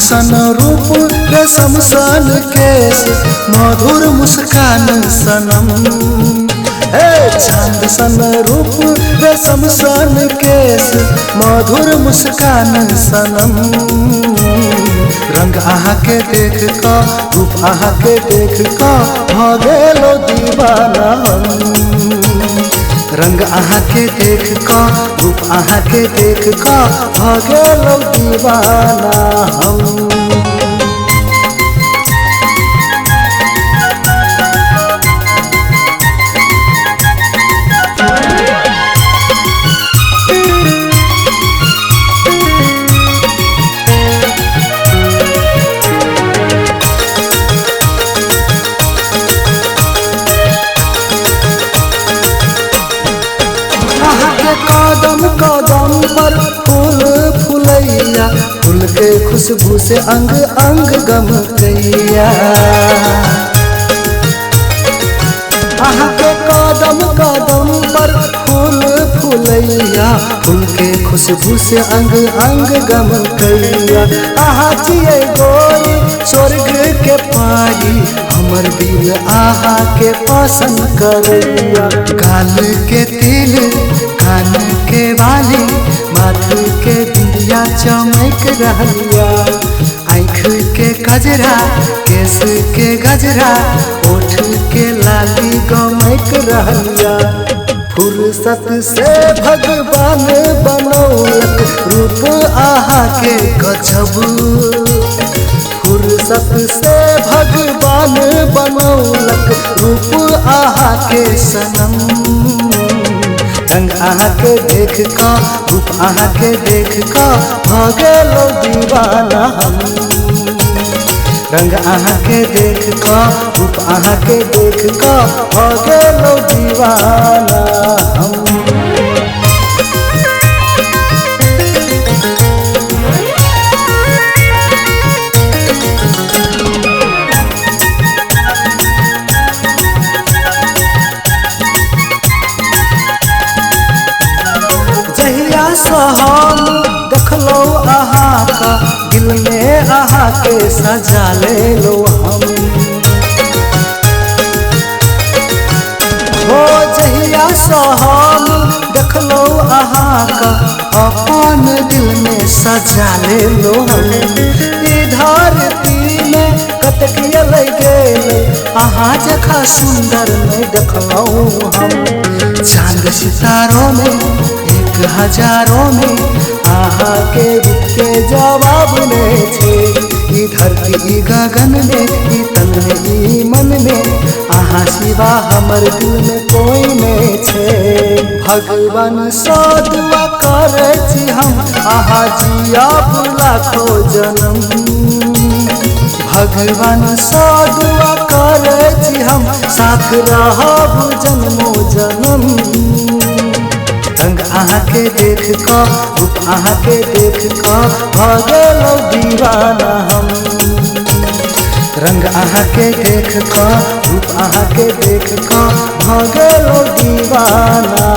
सन रूप रेशम सन केस मधुर मुस्कान सनम। चांद सन रूप रेशम सन केस मधुर मुस्कान सनम। रंग आहा के देख का रूप आहा के देख का भगेलो दीवाना हम। रंग आहा के देख का रूप आहा के देख का भगेलो दीवाना हम। कदम कदम पर फूल फुलैया फूल के खुशबू से अंग अंग गम गैया। आहा के कदम कदम पर फूल फुलैया फूल के खुशबू से अंग अंग गम गैया। आहा जिए गोरी स्वर्ग के पारी हमर दिल आहा के पसंद करैया। गाल के तिल कान के बाली माथ के बिंदिया चमक रहलिया। आँख के गजरा केस के गजरा ओठ के लाली गमक रहलिया। फुर्सत से भगवान बनौलक रूप आहा के गजब। फुर्सत से भगवान बनौलक रूप आहा के सनम। रंग आहा के देख का रूप आहा के देख का भगेलो दीवाना हम। रंग आहा के देख का रूप आहा के देख का भगेलो दीवाना हम। हम देखलो आहा का दिल में आहा के सजा ले लो हम। हो जहिया से हम देखलो आहा का अपन दिल में सजा ले लो हम। धरती में कतक गेले आहा जखा सुंदर में देखलो हम। चांद सितारों में हजारों में आहा के रूप के जवाब में छे। ई धरती ई गगन में ई तन में ई मन में आहा सिवा हमर दिल में कोई नहीं छे। भगवान सा दुआ करे छी हम आहा जिया लाखो जन्म। भगवान सा दुआ करे छी हम साथ रहब जन्मो जन्म। रंग आहा के देख का रूप आहा के देख का भगेलो दीवाना हम। रंग आहा के देख का रूप आहा के देख का भगेलो दीवाना